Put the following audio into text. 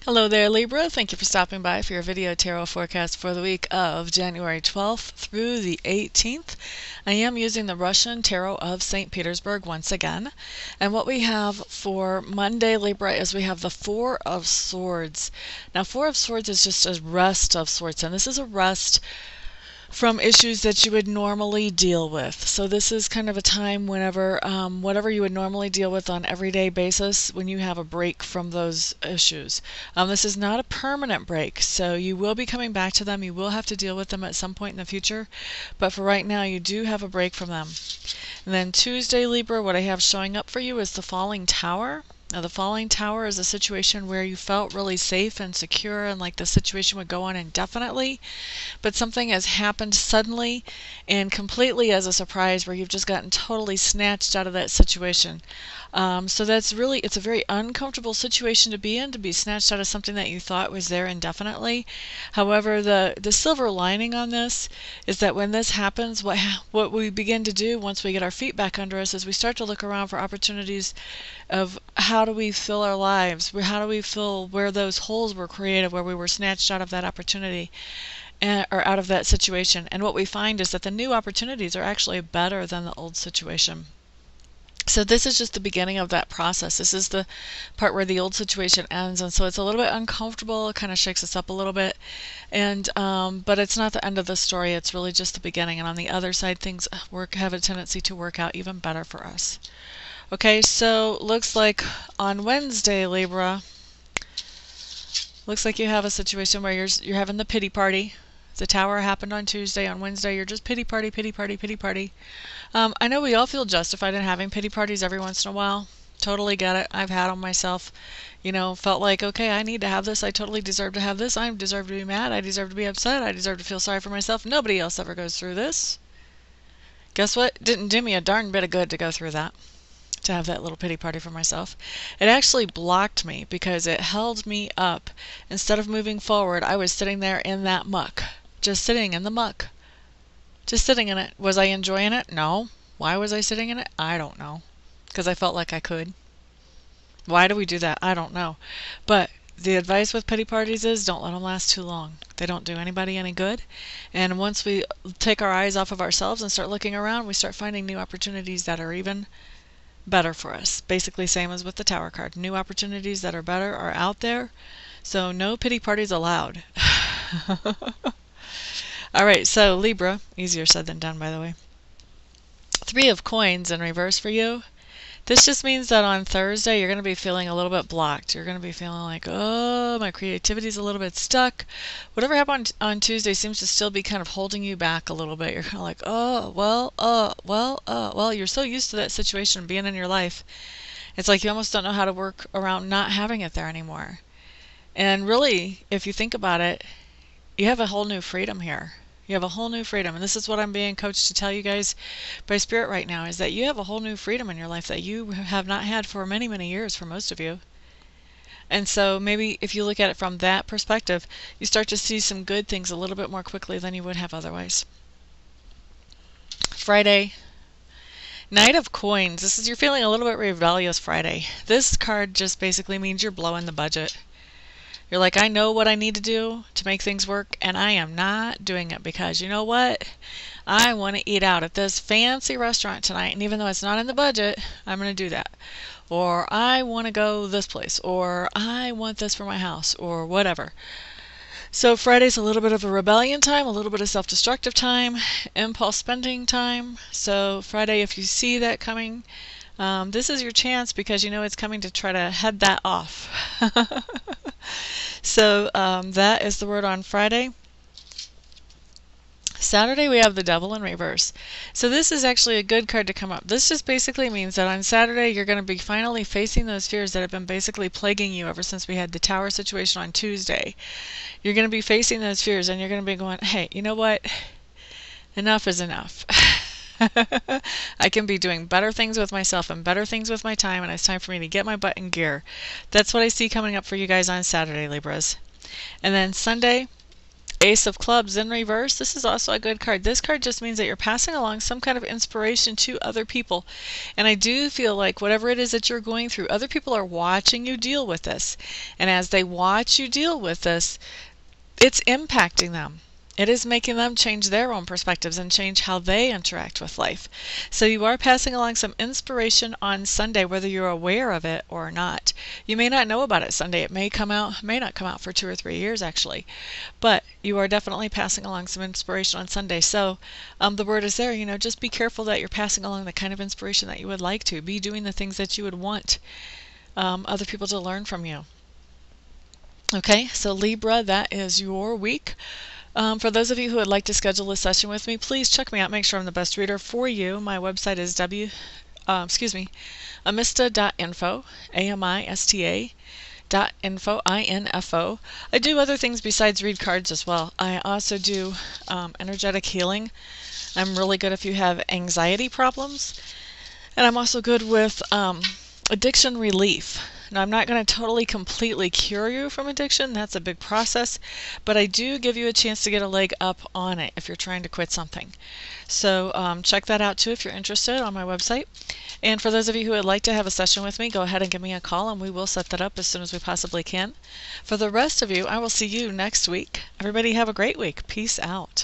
Hello there, Libra. Thank you for stopping by for your video tarot forecast for the week of January 12th through the 18th. I am using the Russian Tarot of St. Petersburg once again. And what we have for Monday, Libra, is we have the Four of Swords. Now, Four of Swords is just a rest of sorts, and this is a rest from issues that you would normally deal with. So this is kind of a time whenever whatever you would normally deal with on an everyday basis, when you have a break from those issues. This is not a permanent break, so you will be coming back to them. You will have to deal with them at some point in the future, but for right now you do have a break from them. And then Tuesday, Libra, what I have showing up for you is the Falling Tower. Now, the Falling Tower is a situation where you felt really safe and secure and like the situation would go on indefinitely, but something has happened suddenly and completely as a surprise where you've just gotten totally snatched out of that situation. So that's really, it's a very uncomfortable situation to be in, to be snatched out of something that you thought was there indefinitely. However, the silver lining on this is that when this happens, what we begin to do once we get our feet back under us is we start to look around for opportunities of how do we fill our lives, how do we fill where those holes were created, where we were snatched out of that opportunity or out of that situation. And what we find is that the new opportunities are actually better than the old situation. So this is just the beginning of that process. This is the part where the old situation ends, and so it's a little bit uncomfortable. It kind of shakes us up a little bit, and but it's not the end of the story. It's really just the beginning. And on the other side, things have a tendency to work out even better for us. Okay, so looks like on Wednesday, Libra, looks like you have a situation where you're having the pity party. The Tower happened on Tuesday. On Wednesday, you're just pity party, pity party, pity party. I know we all feel justified in having pity parties every once in a while. Totally get it. I've had them myself. You know, felt like, okay, I need to have this. I totally deserve to have this. I deserve to be mad. I deserve to be upset. I deserve to feel sorry for myself. Nobody else ever goes through this. Guess what? Didn't do me a darn bit of good to go through that, to have that little pity party for myself. It actually blocked me because it held me up. Instead of moving forward, I was sitting there in that muck. Just sitting in the muck. Just sitting in it. Was I enjoying it? No. Why was I sitting in it? I don't know. Because I felt like I could. Why do we do that? I don't know. But the advice with pity parties is don't let them last too long. They don't do anybody any good. And once we take our eyes off of ourselves and start looking around, we start finding new opportunities that are even better for us. Basically same as with the Tower card. New opportunities that are better are out there. So no pity parties allowed. Alright, so Libra, easier said than done, by the way. Three of Coins in reverse for you. This just means that on Thursday you're going to be feeling a little bit blocked. You're going to be feeling like, oh, my creativity's a little bit stuck. Whatever happened on Tuesday seems to still be kind of holding you back a little bit. You're kind of like, oh, well, you're so used to that situation being in your life. It's like you almost don't know how to work around not having it there anymore. And really, if you think about it, you have a whole new freedom here. You have a whole new freedom, and this is what I'm being coached to tell you guys by Spirit right now, is that you have a whole new freedom in your life that you have not had for many, many years for most of you. And so maybe if you look at it from that perspective, you start to see some good things a little bit more quickly than you would have otherwise. Friday, Knight of Coins. This is, you're feeling a little bit rebellious Friday. This card just basically means you're blowing the budget. You're like, I know what I need to do to make things work, and I am not doing it because, you know what? I want to eat out at this fancy restaurant tonight, and even though it's not in the budget, I'm going to do that. Or I want to go this place, or I want this for my house, or whatever. So Friday's a little bit of a rebellion time, a little bit of self-destructive time, impulse spending time. So Friday, if you see that coming, this is your chance because you know it's coming to try to head that off. So that is the word on Friday. Saturday we have the Devil in reverse. So this is actually a good card to come up. This just basically means that on Saturday you're going to be finally facing those fears that have been basically plaguing you ever since we had the Tower situation on Tuesday. You're going to be facing those fears and you're going to be going, hey, you know what? Enough is enough. I can be doing better things with myself and better things with my time, and it's time for me to get my butt in gear. That's what I see coming up for you guys on Saturday, Libras. And then Sunday, Ace of Clubs in reverse. This is also a good card. This card just means that you're passing along some kind of inspiration to other people. And I do feel like whatever it is that you're going through, other people are watching you deal with this. And as they watch you deal with this, it's impacting them. It is making them change their own perspectives and change how they interact with life. So you are passing along some inspiration on Sunday, whether you're aware of it or not. You may not know about it Sunday. It may come out, may not come out for 2 or 3 years actually. But you are definitely passing along some inspiration on Sunday. So the word is there, you know, just be careful that you're passing along the kind of inspiration that you would like to. Be doing the things that you would want other people to learn from you. Okay, so Libra, that is your week. For those of you who would like to schedule a session with me, please check me out. Make sure I'm the best reader for you. My website is amista.info, amista.info, info. I do other things besides read cards as well. I also do energetic healing. I'm really good if you have anxiety problems. And I'm also good with addiction relief. Now, I'm not going to totally completely cure you from addiction. That's a big process. But I do give you a chance to get a leg up on it if you're trying to quit something. So check that out too if you're interested on my website. And for those of you who would like to have a session with me, go ahead and give me a call and we will set that up as soon as we possibly can. For the rest of you, I will see you next week. Everybody have a great week. Peace out.